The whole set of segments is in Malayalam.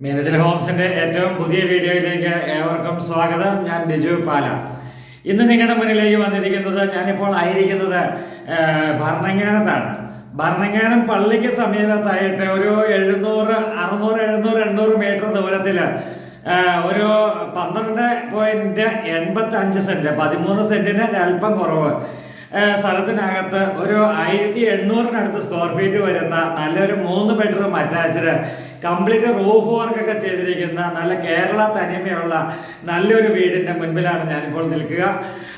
മീനച്ചിൽ ഹോംസിന്റെ ഏറ്റവും പുതിയ വീഡിയോയിലേക്ക് ഏവർക്കും സ്വാഗതം. ഞാൻ ബിജു പാല. ഇന്ന് നിങ്ങളുടെ മുന്നിലേക്ക് വന്നിരിക്കുന്നത്, ഞാനിപ്പോൾ ആയിരിക്കുന്നത് ഭരണങ്ങാനത്താണ്. ഭരണങ്ങാനം പള്ളിക്ക് സമീപത്തായിട്ട് ഒരു 700-800 മീറ്റർ ദൂരത്തിൽ ഒരു 12.85 സെന്റ്, 13 സെന്റിന് അല്പം കുറവ് സ്ഥലത്തിനകത്ത് ഒരു 1800 സ്ക്വയർ ഫീറ്റ് വരുന്ന നല്ലൊരു 3 ബെഡ്റൂം അറ്റാച്ച്ഡ് കംപ്ലീറ്റ് റൂഫ് വർക്കൊക്കെ ചെയ്തിരിക്കുന്ന നല്ല കേരള തനിമയുള്ള നല്ലൊരു വീടിൻ്റെ മുൻപിലാണ് ഞാനിപ്പോൾ നിൽക്കുക.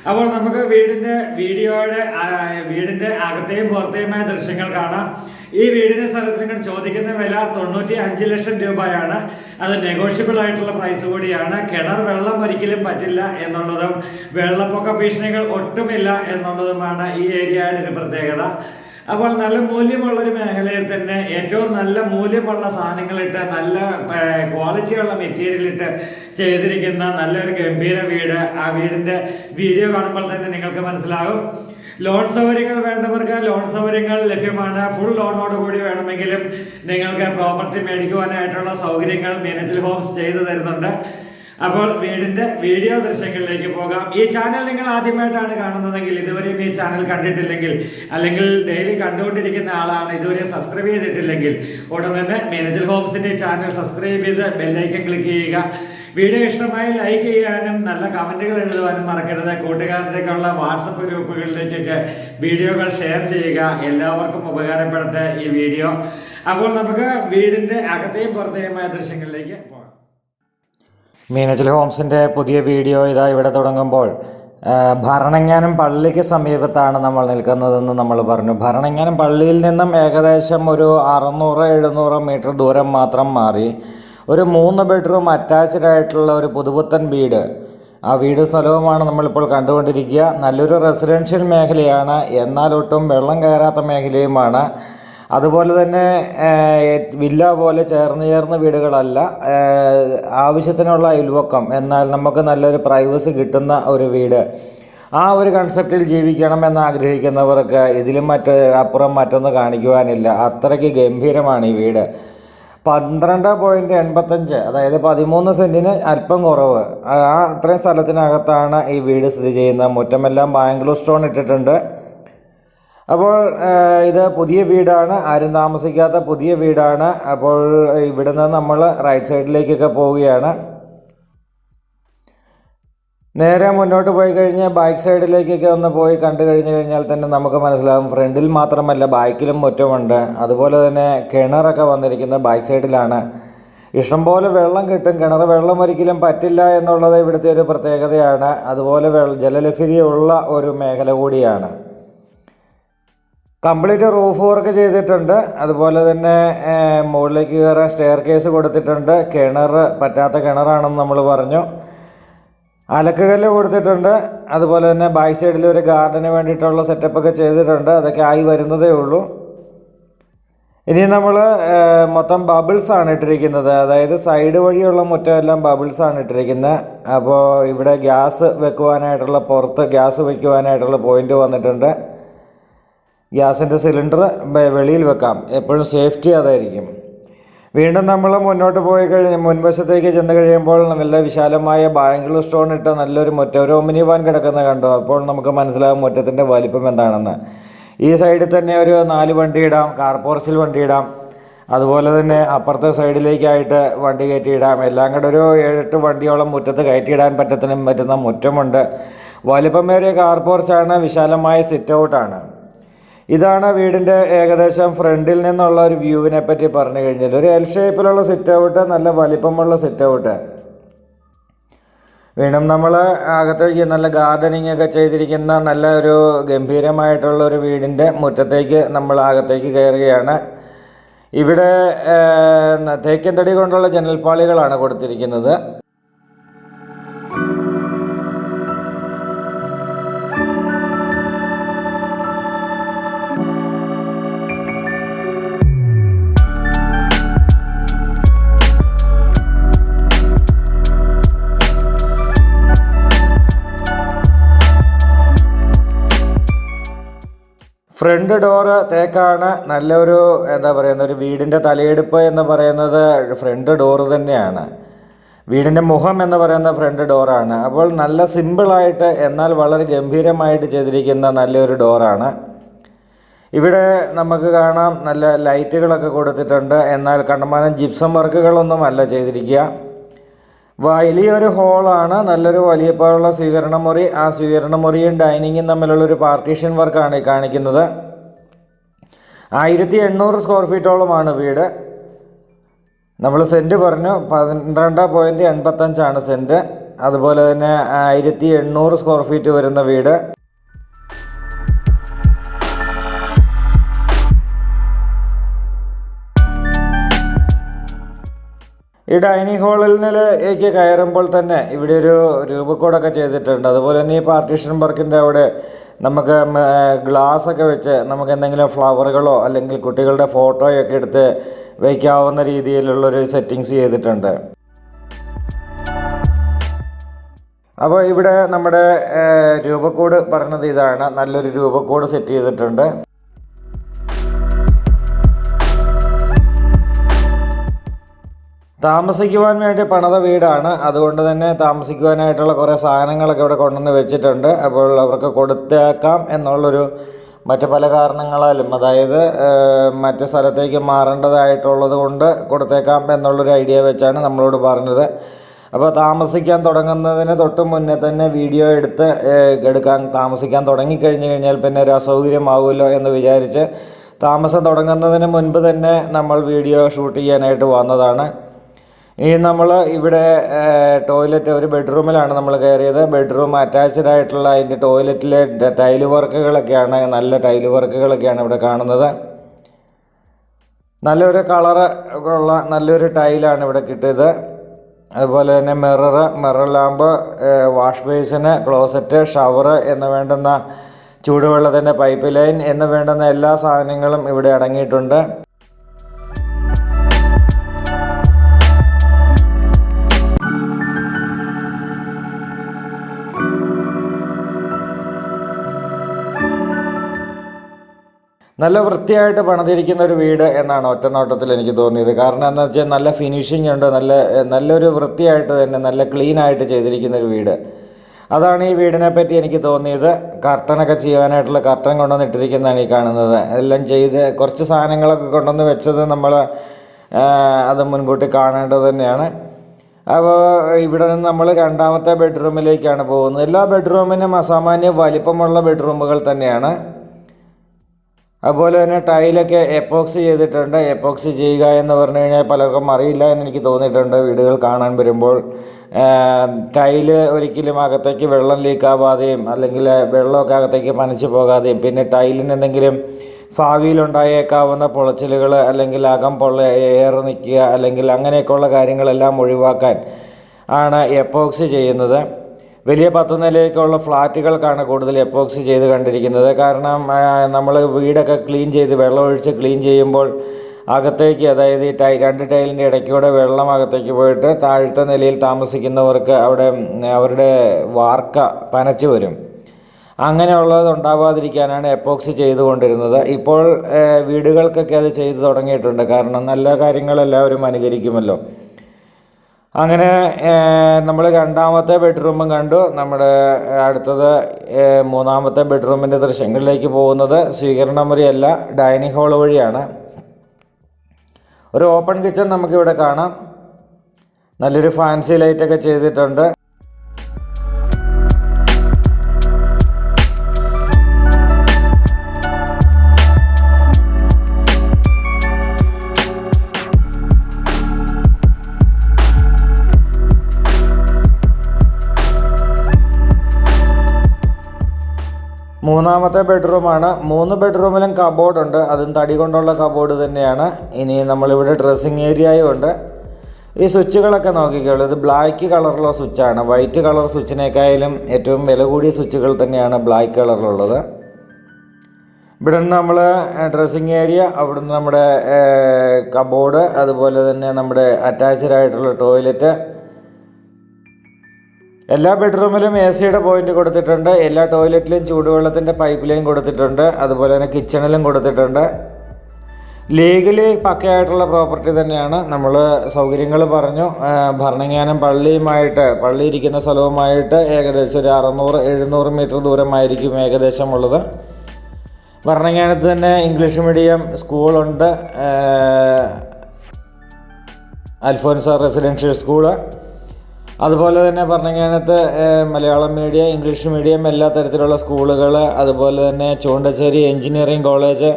അപ്പോൾ നമുക്ക് വീടിൻ്റെ അകത്തെയും പുറത്തെയുമായ ദൃശ്യങ്ങൾ കാണാം. ഈ വീടിൻ്റെ സ്ഥലത്തിന് ചോദിക്കുന്ന വില 95 ലക്ഷം രൂപയാണ്. അത് നെഗോഷ്യബിൾ ആയിട്ടുള്ള പ്രൈസ് കൂടിയാണ്. കിണർ വെള്ളം ഒരിക്കലും പറ്റില്ല എന്നുള്ളതും വെള്ളപ്പൊക്ക ഭീഷണികൾ ഒട്ടുമില്ല എന്നുള്ളതുമാണ് ഈ ഏരിയയുടെ ഒരു പ്രത്യേകത. അപ്പോൾ നല്ല മൂല്യമുള്ളൊരു മേഖലയിൽ തന്നെ ഏറ്റവും നല്ല മൂല്യമുള്ള സാധനങ്ങളിട്ട്, നല്ല ക്വാളിറ്റിയുള്ള മെറ്റീരിയൽ ഇട്ട് ചെയ്തിരിക്കുന്ന നല്ലൊരു ഗംഭീര വീട്. ആ വീടിൻ്റെ വീഡിയോ കാണുമ്പോൾ തന്നെ നിങ്ങൾക്ക് മനസ്സിലാകും. ലോൺ സൗകര്യങ്ങൾ വേണ്ടവർക്ക് ലോൺ സൗകര്യങ്ങൾ ലഭ്യമാണ്. ഫുൾ ലോണോട് കൂടി വേണമെങ്കിലും നിങ്ങൾക്ക് പ്രോപ്പർട്ടി മേടിക്കുവാനായിട്ടുള്ള സൗകര്യങ്ങൾ മീനച്ചിൽ ഹോംസ് ചെയ്തു തരുന്നുണ്ട്. അപ്പോൾ വീടിൻ്റെ വീഡിയോ ദൃശ്യങ്ങളിലേക്ക് പോകാം. ഈ ചാനൽ നിങ്ങൾ ആദ്യമായിട്ടാണ് കാണുന്നതെങ്കിൽ, ഇതുവരെയും ഈ ചാനൽ കണ്ടിട്ടില്ലെങ്കിൽ, അല്ലെങ്കിൽ ഡെയിലി കണ്ടുകൊണ്ടിരിക്കുന്ന ആളാണ്, ഇതുവരെ സബ്സ്ക്രൈബ് ചെയ്തിട്ടില്ലെങ്കിൽ ഉടൻ തന്നെ മീനച്ചിൽ ഹോംസിൻ്റെ ചാനൽ സബ്സ്ക്രൈബ് ചെയ്ത് ബെല്ലൈക്കൻ ക്ലിക്ക് ചെയ്യുക. വീഡിയോ ഇഷ്ടമായി ലൈക്ക് ചെയ്യാനും നല്ല കമൻറ്റുകൾ എഴുതുവാനും മറക്കരുത്. കൂട്ടുകാരുടെയൊക്കെയുള്ള വാട്സപ്പ് ഗ്രൂപ്പുകളിലേക്കൊക്കെ വീഡിയോകൾ ഷെയർ ചെയ്യുക. എല്ലാവർക്കും ഉപകാരപ്പെടട്ടെ ഈ വീഡിയോ. അപ്പോൾ നമുക്ക് വീടിൻ്റെ അകത്തെയും പുറത്തെയുമായ ദൃശ്യങ്ങളിലേക്ക് പോകാം. മീനച്ചിൽ ഹോംസിൻ്റെ പുതിയ വീഡിയോ ഇതാ ഇവിടെ തുടങ്ങുമ്പോൾ ഭരണങ്ങാനം പള്ളിക്ക് സമീപത്താണ് നമ്മൾ നിൽക്കുന്നതെന്ന് നമ്മൾ പറഞ്ഞു. ഭരണങ്ങാനം പള്ളിയിൽ നിന്നും ഏകദേശം ഒരു 600-700 മീറ്റർ ദൂരം മാത്രം മാറി ഒരു 3 ബെഡ്റൂം അറ്റാച്ച്ഡ് ആയിട്ടുള്ള ഒരു പുതുപുത്തൻ വീട്, ആ വീട് സ്ഥലവുമാണ് നമ്മളിപ്പോൾ കണ്ടുകൊണ്ടിരിക്കുക. നല്ലൊരു റെസിഡൻഷ്യൽ മേഖലയാണ്, എന്നാൽ ഒട്ടും വെള്ളം കയറാത്ത മേഖലയുമാണ്. അതുപോലെ തന്നെ വില്ല പോലെ ചേർന്ന് വീടുകളല്ല, ആവശ്യത്തിനുള്ള അയൽവക്കം, എന്നാൽ നമുക്ക് നല്ലൊരു പ്രൈവസി കിട്ടുന്ന ഒരു വീട്. ആ ഒരു കൺസെപ്റ്റിൽ ജീവിക്കണമെന്ന് ആഗ്രഹിക്കുന്നവർക്ക് ഇതിലും അപ്പുറം മറ്റൊന്ന് കാണിക്കുവാനില്ല. അത്രയ്ക്ക് ഗംഭീരമാണ് ഈ വീട്. 12.85, അതായത് 13 സെൻറ്റിന് അല്പം കുറവ്, അത്രയും സ്ഥലത്തിനകത്താണ് ഈ വീട് സ്ഥിതി ചെയ്യുന്നത്. മുറ്റമെല്ലാം ബാംഗ്ലൂർ സ്റ്റോൺ ഇട്ടിട്ടുണ്ട്. അപ്പോൾ ഇത് പുതിയ വീടാണ്, ആരും താമസിക്കാത്ത പുതിയ വീടാണ്. അപ്പോൾ ഇവിടുന്ന് നമ്മൾ റൈറ്റ് സൈഡിലേക്കൊക്കെ പോവുകയാണ്. നേരെ മുന്നോട്ട് പോയി കഴിഞ്ഞാൽ ബാക്ക് സൈഡിലേക്കൊക്കെ ഒന്ന് പോയി കണ്ടു കഴിഞ്ഞാൽ തന്നെ നമുക്ക് മനസ്സിലാകും. ഫ്രണ്ടിൽ മാത്രമല്ല ബാക്കിലും മുറ്റമുണ്ട്. അതുപോലെ തന്നെ കിണറൊക്കെ വന്നിരിക്കുന്നത് ബാക്ക് സൈഡിലാണ്. ഇഷ്ടംപോലെ വെള്ളം കിട്ടും. കിണർ വെള്ളം ഒരിക്കലും പറ്റില്ല എന്നുള്ളത് ഇവിടുത്തെ ഒരു പ്രത്യേകതയാണ്. അതുപോലെ ജലലഭ്യതയുള്ള ഒരു മേഖല കൂടിയാണ്. കംപ്ലീറ്റ് റൂഫ് വർക്ക് ചെയ്തിട്ടുണ്ട്. അതുപോലെ തന്നെ മുകളിലേക്ക് കയറാൻ സ്റ്റെയർ കേസ് കൊടുത്തിട്ടുണ്ട്. കിണർ പറ്റാത്ത കിണറാണെന്ന് നമ്മൾ പറഞ്ഞു. അലക്കുകല്ല് കൊടുത്തിട്ടുണ്ട്. അതുപോലെ തന്നെ ബാക്ക് സൈഡിൽ ഒരു ഗാർഡന് വേണ്ടിയിട്ടുള്ള സെറ്റപ്പൊക്കെ ചെയ്തിട്ടുണ്ട്. അതൊക്കെ ആയി വരുന്നതേ ഉള്ളൂ. ഇനി നമ്മൾ മൊത്തം ബബിൾസാണ് ഇട്ടിരിക്കുന്നത്, അതായത് സൈഡ് വഴിയുള്ള മുറ്റമെല്ലാം ബബിൾസാണ് ഇട്ടിരിക്കുന്നത്. അപ്പോൾ ഇവിടെ ഗ്യാസ് വെക്കുവാനായിട്ടുള്ള, പുറത്ത് ഗ്യാസ് വയ്ക്കുവാനായിട്ടുള്ള പോയിൻ്റ് വന്നിട്ടുണ്ട്. ഗ്യാസിൻ്റെ സിലിണ്ടർ വെളിയിൽ വെക്കാം, എപ്പോഴും സേഫ്റ്റി അതായിരിക്കും. വീണ്ടും നമ്മൾ മുന്നോട്ട് പോയി മുൻവശത്തേക്ക് ചെന്ന് കഴിയുമ്പോൾ നല്ല വിശാലമായ ബാംഗ്ലൂർ സ്റ്റോൺ ഇട്ട നല്ലൊരു മുറ്റം, ഒരു ഒമിനി വാൻ കിടക്കുന്ന കണ്ടു. അപ്പോൾ നമുക്ക് മനസ്സിലാകും മുറ്റത്തിൻ്റെ വലിപ്പം എന്താണെന്ന്. ഈ സൈഡിൽ തന്നെ ഒരു 4 വണ്ടി ഇടാം, കാർ പോർച്ചിൽ വണ്ടി ഇടാം. അതുപോലെ തന്നെ അപ്പുറത്തെ സൈഡിലേക്കായിട്ട് വണ്ടി കയറ്റിയിടാം. എല്ലാം കൂടെ ഒരു 7-8 വണ്ടിയോളം മുറ്റത്ത് കയറ്റിയിടാൻ പറ്റുന്ന മുറ്റമുണ്ട്. വലിപ്പമേറിയ കാർ പോർച്ചാണ്, വിശാലമായ സിറ്റ് ഔട്ടാണ്. ഇതാണ് വീടിൻ്റെ ഏകദേശം ഫ്രണ്ടിൽ നിന്നുള്ള ഒരു വ്യൂവിനെ പറ്റി പറഞ്ഞു കഴിഞ്ഞാൽ. ഒരു എൽ ഷേപ്പിലുള്ള സിറ്റ് ഔട്ട്, നല്ല വലിപ്പമുള്ള സിറ്റ് ഔട്ട്. വീണ്ടും നമ്മൾ അകത്തേക്ക് നല്ല ഗാർഡനിങ് ഒക്കെ ചെയ്തിരിക്കുന്ന നല്ല ഒരു ഗംഭീരമായിട്ടുള്ള ഒരു വീടിൻ്റെ മുറ്റത്തേക്ക് നമ്മൾ അകത്തേക്ക് കയറുകയാണ്. ഇവിടെ തേക്കിൻ തടി കൊണ്ടുള്ള ജനൽപ്പാളികളാണ് കൊടുത്തിരിക്കുന്നത്. ഫ്രണ്ട് ഡോറ് തേക്കാണ്. നല്ലൊരു എന്താ പറയുന്ന ഒരു വീടിൻ്റെ തലയെടുപ്പ് എന്ന് പറയുന്നത് ഫ്രണ്ട് ഡോറ് തന്നെയാണ്. വീടിൻ്റെ മുഖം എന്ന് പറയുന്ന ഫ്രണ്ട് ഡോറാണ്. അപ്പോൾ നല്ല സിമ്പിളായിട്ട് എന്നാൽ വളരെ ഗംഭീരമായിട്ട് ചെയ്തിരിക്കുന്ന നല്ലൊരു ഡോറാണ്. ഇവിടെ നമുക്ക് കാണാം നല്ല ലൈറ്റുകളൊക്കെ കൊടുത്തിട്ടുണ്ട്. എന്നാൽ കണ്ടമാനം ജിപ്സം വർക്കുകളൊന്നും അല്ല ചെയ്തിരിക്കുക. വലിയൊരു ഹോളാണ്, നല്ലൊരു വലിയപ്പോഴുള്ള സ്വീകരണ മുറി. ആ സ്വീകരണ മുറിയും ഡൈനിങ്ങും തമ്മിലുള്ളൊരു പാർട്ടീഷൻ വർക്കാണ് ഈ കാണിക്കുന്നത്. 1800 സ്ക്വയർ ഫീറ്റോളമാണ് വീട്. നമ്മൾ സെൻറ്റ് പറഞ്ഞു 12.85 സെൻറ്റ്. അതുപോലെ തന്നെ 1800 സ്ക്വയർ ഫീറ്റ് വരുന്ന വീട്. ഈ ഡൈനിങ് ഹാളിലേക്ക് കയറുമ്പോൾ തന്നെ ഇവിടെ ഒരു രൂപക്കോടൊക്കെ ചെയ്തിട്ടുണ്ട്. അതുപോലെ തന്നെ ഈ പാർട്ടീഷൻ വർക്കിൻ്റെ അവിടെ നമുക്ക് ഗ്ലാസ്സൊക്കെ വെച്ച് നമുക്ക് എന്തെങ്കിലും ഫ്ലവറുകളോ അല്ലെങ്കിൽ കുട്ടികളുടെ ഫോട്ടോയൊക്കെ എടുത്ത് വയ്ക്കാവുന്ന രീതിയിലുള്ളൊരു സെറ്റിങ്സ് ചെയ്തിട്ടുണ്ട്. അപ്പോൾ ഇവിടെ നമ്മുടെ രൂപക്കോട് പറഞ്ഞത് ഇതാണ്. നല്ലൊരു രൂപക്കോട് സെറ്റ് ചെയ്തിട്ടുണ്ട്. താമസിക്കുവാൻ വേണ്ടി പണിത വീടാണ്. അതുകൊണ്ട് തന്നെ താമസിക്കുവാനായിട്ടുള്ള കുറേ സാധനങ്ങളൊക്കെ ഇവിടെ കൊണ്ടുവന്ന് വെച്ചിട്ടുണ്ട്. അപ്പോൾ അവർക്ക് കൊടുത്തേക്കാം എന്നുള്ളൊരു മറ്റ് പല കാരണങ്ങളാലും, അതായത് മറ്റ് സ്ഥലത്തേക്ക് മാറേണ്ടതായിട്ടുള്ളത് കൊണ്ട് കൊടുത്തേക്കാം എന്നുള്ളൊരു ഐഡിയ വെച്ചാണ് നമ്മളോട് പറഞ്ഞത്. അപ്പോൾ താമസിക്കാൻ തുടങ്ങുന്നതിന് തൊട്ട് മുന്നേ തന്നെ വീഡിയോ താമസിക്കാൻ തുടങ്ങിക്കഴിഞ്ഞ് കഴിഞ്ഞാൽ പിന്നെ ഒരു അസൗകര്യമാവുമല്ലോ എന്ന് വിചാരിച്ച് താമസം തുടങ്ങുന്നതിന് മുൻപ് തന്നെ നമ്മൾ വീഡിയോ ഷൂട്ട് ചെയ്യാനായിട്ട് വന്നതാണ്. ഇനി നമ്മൾ ഇവിടെ ടോയ്ലറ്റ് ഒരു ബെഡ്റൂമിലാണ് നമ്മൾ കയറിയത്. ബെഡ്റൂം അറ്റാച്ച്ഡ് ആയിട്ടുള്ള അതിൻ്റെ ടോയ്ലറ്റിലെ ടൈല് വർക്കുകളൊക്കെയാണ്, നല്ല ടൈല് വർക്കുകളൊക്കെയാണ് ഇവിടെ കാണുന്നത്. നല്ലൊരു കളറ് ഉള്ള നല്ലൊരു ടൈലാണ് ഇവിടെ കിട്ടിയത്. അതുപോലെ തന്നെ മിറർ ലാമ്പ്, വാഷ് ബേസിന്, ക്ലോസറ്റ്, ഷവർ എന്ന് വേണ്ടുന്ന ചൂടുവെള്ളത്തിൻ്റെ പൈപ്പ് ലൈൻ എന്ന് വേണ്ടുന്ന എല്ലാ സാധനങ്ങളും ഇവിടെ അടങ്ങിയിട്ടുണ്ട്. നല്ല വൃത്തിയായിട്ട് പണിതിരിക്കുന്ന ഒരു വീട് എന്നാണ് ഒറ്റ നോട്ടത്തിൽ എനിക്ക് തോന്നിയത്. കാരണം എന്താ വെച്ചാൽ നല്ല ഫിനിഷിംഗ് ഉണ്ട്, നല്ലൊരു വൃത്തിയായിട്ട് തന്നെ നല്ല ക്ലീനായിട്ട് ചെയ്തിരിക്കുന്ന ഒരു വീട്. അതാണ് ഈ വീടിനെ പറ്റി എനിക്ക് തോന്നിയത്. കർട്ടനൊക്കെ ചെയ്യാനായിട്ടുള്ള കർട്ടൻ കൊണ്ടുവന്ന് ഇട്ടിരിക്കുന്നതാണ് ഈ കാണുന്നത്. എല്ലാം ചെയ്ത് കുറച്ച് സാധനങ്ങളൊക്കെ കൊണ്ടുവന്ന് വെച്ചത് നമ്മൾ അത് മുൻകൂട്ടി കാണേണ്ടത് തന്നെയാണ്. അപ്പോൾ ഇവിടെ നിന്ന് നമ്മൾ രണ്ടാമത്തെ ബെഡ്റൂമിലേക്കാണ് പോകുന്നത്. എല്ലാ ബെഡ്റൂമിനും അസാമാന്യ വലിപ്പമുള്ള ബെഡ്റൂമുകൾ തന്നെയാണ്. അതുപോലെ തന്നെ ടൈലൊക്കെ എപ്പോക്സി ചെയ്തിട്ടുണ്ട്. എപ്പോക്സി ചെയ്യുക എന്ന് പറഞ്ഞു കഴിഞ്ഞാൽ പലർക്കും അറിയില്ല എന്നെനിക്ക് തോന്നിയിട്ടുണ്ട്. വീടുകൾ കാണാൻ വരുമ്പോൾ ടൈല് ഒരിക്കലും അകത്തേക്ക് വെള്ളം ലീക്കാവാതെയും അല്ലെങ്കിൽ വെള്ളമൊക്കെ അകത്തേക്ക് പനച്ചു പോകാതെയും പിന്നെ ടൈലിന് എന്തെങ്കിലും ഭാവിയിലുണ്ടായേക്കാവുന്ന പൊളച്ചിലുകൾ അല്ലെങ്കിൽ എയർ നിൽക്കുക അല്ലെങ്കിൽ അങ്ങനെയൊക്കെയുള്ള കാര്യങ്ങളെല്ലാം ഒഴിവാക്കാൻ ആണ് എപ്പോക്സി ചെയ്യുന്നത്. വലിയ 10 നിലയൊക്കെയുള്ള ഫ്ലാറ്റുകൾക്കാണ് കൂടുതൽ എപ്പോക്സി ചെയ്ത് കണ്ടിരിക്കുന്നത്. കാരണം നമ്മൾ വീടൊക്കെ ക്ലീൻ ചെയ്ത് വെള്ളമൊഴിച്ച് ക്ലീൻ ചെയ്യുമ്പോൾ അകത്തേക്ക്, അതായത് ഈ രണ്ട് ടൈലിൻ്റെ ഇടയ്ക്കൂടെ വെള്ളം അകത്തേക്ക് പോയിട്ട് താഴത്തെ നിലയിൽ താമസിക്കുന്നവർക്ക് അവരുടെ വാർക്ക പനച്ചു വരും. അങ്ങനെയുള്ളത് ഉണ്ടാവാതിരിക്കാനാണ് എപ്പോക്സി ചെയ്തുകൊണ്ടിരുന്നത്. ഇപ്പോൾ വീടുകൾക്കൊക്കെ അത് ചെയ്തു തുടങ്ങിയിട്ടുണ്ട്. കാരണം നല്ല കാര്യങ്ങളെല്ലാവരും അനുകരിക്കുമല്ലോ. അങ്ങനെ നമ്മൾ രണ്ടാമത്തെ ബെഡ്റൂമും കണ്ടു. നമ്മുടെ അടുത്തത് മൂന്നാമത്തെ ബെഡ്റൂമിൻ്റെ ദൃശ്യങ്ങളിലേക്ക് പോകുന്നത് സ്വീകരണ മുറിയല്ല, ഡൈനിങ് ഹാൾ വഴിയാണ്. ഒരു ഓപ്പൺ കിച്ചൺ നമുക്കിവിടെ കാണാം. നല്ലൊരു ഫാൻസി ലൈറ്റൊക്കെ ചെയ്തിട്ടുണ്ട്. മൂന്നാമത്തെ ബെഡ്റൂമാണ്. 3 ബെഡ്റൂമിലും കബോർഡുണ്ട്. അതും തടി കൊണ്ടുള്ള കബോർഡ് തന്നെയാണ്. ഇനി നമ്മളിവിടെ ഡ്രസ്സിങ് ഏരിയയും ഉണ്ട്. ഈ സ്വിച്ചുകളൊക്കെ നോക്കിക്കോളൂ. ഇത് ബ്ലാക്ക് കളറുള്ള സ്വിച്ചാണ്. വൈറ്റ് കളർ സ്വിച്ചിനേക്കാളും ഏറ്റവും വില കൂടിയ സ്വിച്ചുകൾ തന്നെയാണ് ബ്ലാക്ക് കളറിലുള്ളത്. ഇവിടെ നിന്ന് നമ്മൾ ഡ്രസ്സിങ് ഏരിയ, അവിടുന്ന് നമ്മുടെ കബോർഡ്, അതുപോലെ തന്നെ നമ്മുടെ അറ്റാച്ച്ഡ് ആയിട്ടുള്ള ടോയ്ലറ്റ്, എല്ലാ ബെഡ്റൂമിലും AC-യുടെ പോയിന്റ് കൊടുത്തിട്ടുണ്ട്. എല്ലാ ടോയ്ലറ്റിലും ചൂടുവെള്ളത്തിൻ്റെ പൈപ്പ് ലൈൻ കൊടുത്തിട്ടുണ്ട്. അതുപോലെ തന്നെ കിച്ചണിലും കൊടുത്തിട്ടുണ്ട്. ലീഗലി പക്കയായിട്ടുള്ള പ്രോപ്പർട്ടി തന്നെയാണ്. നമ്മൾ സൗകര്യങ്ങൾ പറഞ്ഞു. ഭരണങ്ങാനം പള്ളി ഇരിക്കുന്ന സ്ഥലവുമായിട്ട് ഏകദേശം ഒരു 600-700 മീറ്റർ ദൂരമായിരിക്കും ഏകദേശം ഉള്ളത്. ഭരണങ്ങാനത്ത് തന്നെ ഇംഗ്ലീഷ് മീഡിയം സ്കൂളുണ്ട്, അൽഫോൻസ റെസിഡൻഷ്യൽ സ്കൂള്. അതുപോലെ തന്നെ ഭരണങ്ങാനത്ത് മലയാളം മീഡിയം, ഇംഗ്ലീഷ് മീഡിയം എല്ലാ തരത്തിലുള്ള സ്കൂളുകൾ. അതുപോലെ തന്നെ ചൂണ്ടച്ചേരി എഞ്ചിനീയറിംഗ് കോളേജ്,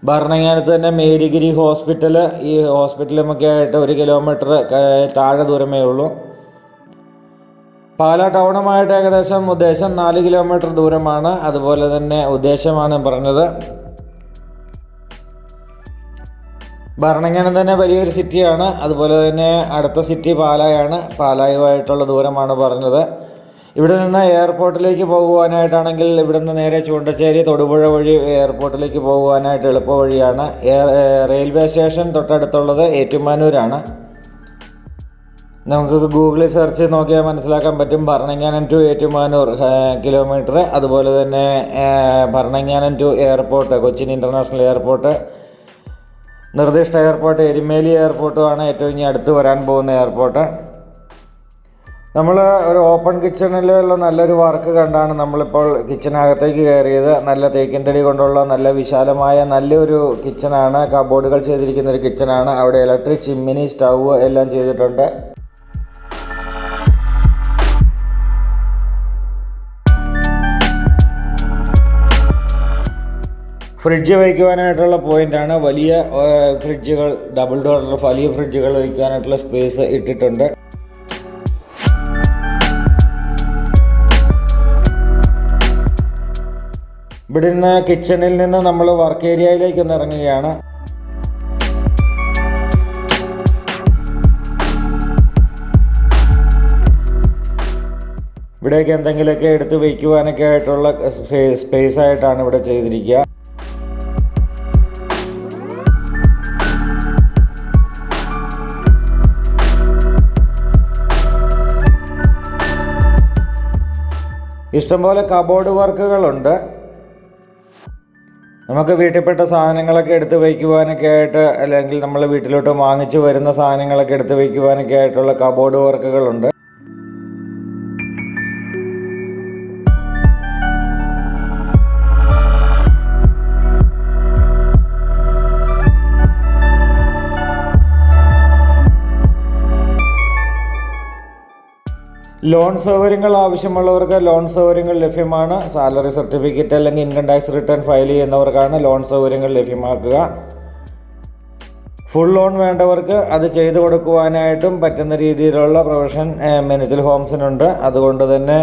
ഭരണങ്ങാനത്ത് തന്നെ മേരിഗിരി ഹോസ്പിറ്റൽ. ഈ ഹോസ്പിറ്റലുമൊക്കെ ആയിട്ട് 1 കിലോമീറ്റർ താഴെ ദൂരമേ ഉള്ളൂ. പാലാ ടൗണുമായിട്ട് ഏകദേശം ഉദ്ദേശം 4 കിലോമീറ്റർ ദൂരമാണ്. അതുപോലെ തന്നെ ഉദ്ദേശമാണ് പറഞ്ഞത്. ഭരണങ്ങാനം തന്നെ വലിയൊരു സിറ്റിയാണ്. അതുപോലെ തന്നെ അടുത്ത സിറ്റി പാലായാണ്. പാലായുമായിട്ടുള്ള ദൂരമാണ് പറഞ്ഞത്. ഇവിടെ നിന്ന് എയർപോർട്ടിലേക്ക് പോകുവാനായിട്ടാണെങ്കിൽ ഇവിടെ നിന്ന് നേരെ ചൂണ്ടച്ചേരി തൊടുപുഴ വഴി എയർപോർട്ടിലേക്ക് പോകുവാനായിട്ട് എളുപ്പ വഴിയാണ്. റെയിൽവേ സ്റ്റേഷൻ തൊട്ടടുത്തുള്ളത് ഏറ്റുമാനൂരാണ്. നമുക്ക് ഗൂഗിളിൽ സെർച്ച് നോക്കിയാൽ മനസ്സിലാക്കാൻ പറ്റും. Bharananganam to Ettumanoor kilometer. അതുപോലെ തന്നെ Bharananganam to airport, Cochin international airport, നിർദ്ദിഷ്ട എയർപോർട്ട് എരുമേലി എയർപോർട്ടുമാണ് ഏറ്റവും ഇനി അടുത്ത് വരാൻ പോകുന്ന എയർപോർട്ട്. നമ്മൾ ഒരു ഓപ്പൺ കിച്ചണിലുള്ള നല്ലൊരു വർക്ക് കണ്ടാണ് നമ്മളിപ്പോൾ കിച്ചനകത്തേക്ക് കയറിയത്. നല്ല തേക്കിൻ തടി കൊണ്ടുള്ള നല്ല വിശാലമായ നല്ലൊരു കിച്ചണാണ്. കബോർഡുകൾ ചെയ്തിരിക്കുന്ന ഒരു കിച്ചണാണ്. അവിടെ ഇലക്ട്രിക് ചിമ്മിനി, സ്റ്റൗവ് എല്ലാം ചെയ്തിട്ടുണ്ട്. ഫ്രിഡ്ജ് വയ്ക്കുവാനായിട്ടുള്ള പോയിൻ്റാണ്. വലിയ ഫ്രിഡ്ജുകൾ, ഡബിൾ ഡോറുള്ള വലിയ ഫ്രിഡ്ജുകൾ വയ്ക്കുവാനായിട്ടുള്ള സ്പേസ് ഇട്ടിട്ടുണ്ട്. ഇവിടെ നിന്ന് കിച്ചണിൽ നിന്ന് നമ്മൾ വർക്ക് ഏരിയയിലേക്ക് ഒന്ന് ഇറങ്ങുകയാണ്. ഇവിടേക്ക് എന്തെങ്കിലുമൊക്കെ എടുത്ത് വയ്ക്കുവാനൊക്കെ ആയിട്ടുള്ള സ്പേസ് ആയിട്ടാണ് ഇവിടെ ചെയ്തിരിക്കുക. ഇഷ്ടംപോലെ കബോർഡ് വർക്കുകളുണ്ട്. നമുക്ക് വീട്ടിൽപ്പെട്ട സാധനങ്ങളൊക്കെ എടുത്ത് വയ്ക്കുവാനൊക്കെ ആയിട്ട്, അല്ലെങ്കിൽ നമ്മൾ വീട്ടിലോട്ട് വാങ്ങിച്ച് വരുന്ന സാധനങ്ങളൊക്കെ എടുത്ത് വയ്ക്കുവാനൊക്കെ ആയിട്ടുള്ള കബോർഡ് വർക്കുകളുണ്ട്. ലോൺ സൗകര്യങ്ങൾ ആവശ്യമുള്ളവർക്ക് ലോൺ സൗകര്യങ്ങൾ ലഭ്യമാണ്. സാലറി സർട്ടിഫിക്കറ്റ് അല്ലെങ്കിൽ ഇൻകം ടാക്സ് റിട്ടേൺ ഫയൽ ചെയ്യുന്നവർക്കാണ് ലോൺ സൗകര്യങ്ങൾ ലഭ്യമാക്കുക. ഫുൾ ലോൺ വേണ്ടവർക്ക് അത് ചെയ്തു കൊടുക്കുവാനായിട്ടും പറ്റുന്ന രീതിയിലുള്ള പ്രൊവിഷൻ മെനിച്ചൽ ഹോംസിനുണ്ട്. അതുകൊണ്ട് തന്നെ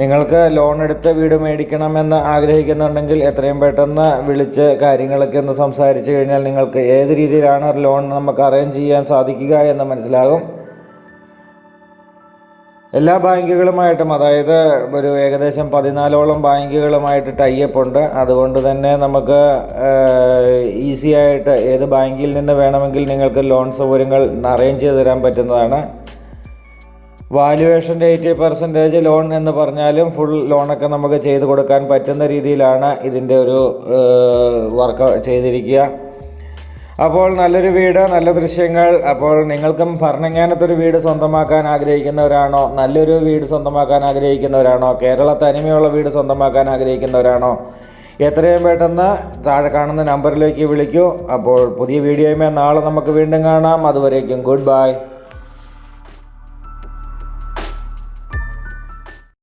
നിങ്ങൾക്ക് ലോൺ എടുത്ത് വീട് മേടിക്കണമെന്ന് ആഗ്രഹിക്കുന്നുണ്ടെങ്കിൽ എത്രയും പെട്ടെന്ന് വിളിച്ച് കാര്യങ്ങളൊക്കെ ഒന്ന് സംസാരിച്ച് കഴിഞ്ഞാൽ നിങ്ങൾക്ക് ഏത് രീതിയിലാണ് ലോൺ നമുക്ക് അറേഞ്ച് ചെയ്യാൻ സാധിക്കുക എന്ന് മനസ്സിലാകും. എല്ലാ ബാങ്കുകളുമായിട്ടും, അതായത് ഒരു ഏകദേശം 14ഓളം ബാങ്കുകളുമായിട്ട് ടൈപ്പ് ഉണ്ട്. അതുകൊണ്ട് തന്നെ നമുക്ക് ഈസി ആയിട്ട് ഏത് ബാങ്കിൽ നിന്ന് വേണമെങ്കിൽ നിങ്ങൾക്ക് ലോൺ സൗകര്യങ്ങൾ അറേഞ്ച് ചെയ്ത് തരാൻ പറ്റുന്നതാണ്. വാല്യുവേഷൻ്റെ 80% ലോൺ എന്ന് പറഞ്ഞാലും ഫുൾ ലോണൊക്കെ നമുക്ക് ചെയ്ത് കൊടുക്കാൻ പറ്റുന്ന രീതിയിലാണ് ഇതിൻ്റെ ഒരു വർക്ക് ചെയ്തിരിക്കുക. അപ്പോൾ നല്ലൊരു വീട്, നല്ല ദൃശ്യങ്ങൾ. അപ്പോൾ നിങ്ങൾക്കും ഭരണങ്ങാനത്തൊരു വീട് സ്വന്തമാക്കാൻ ആഗ്രഹിക്കുന്നവരാണോ, നല്ലൊരു വീട് സ്വന്തമാക്കാൻ ആഗ്രഹിക്കുന്നവരാണോ, കേരള തനിമയുള്ള വീട് സ്വന്തമാക്കാൻ ആഗ്രഹിക്കുന്നവരാണോ, എത്രയും പെട്ടെന്ന് താഴെ കാണുന്ന നമ്പറിലേക്ക് വിളിക്കൂ. അപ്പോൾ പുതിയ വീഡിയോയുമായി നാളെ നമുക്ക് വീണ്ടും കാണാം. അതുവരേക്കും ഗുഡ് ബൈ.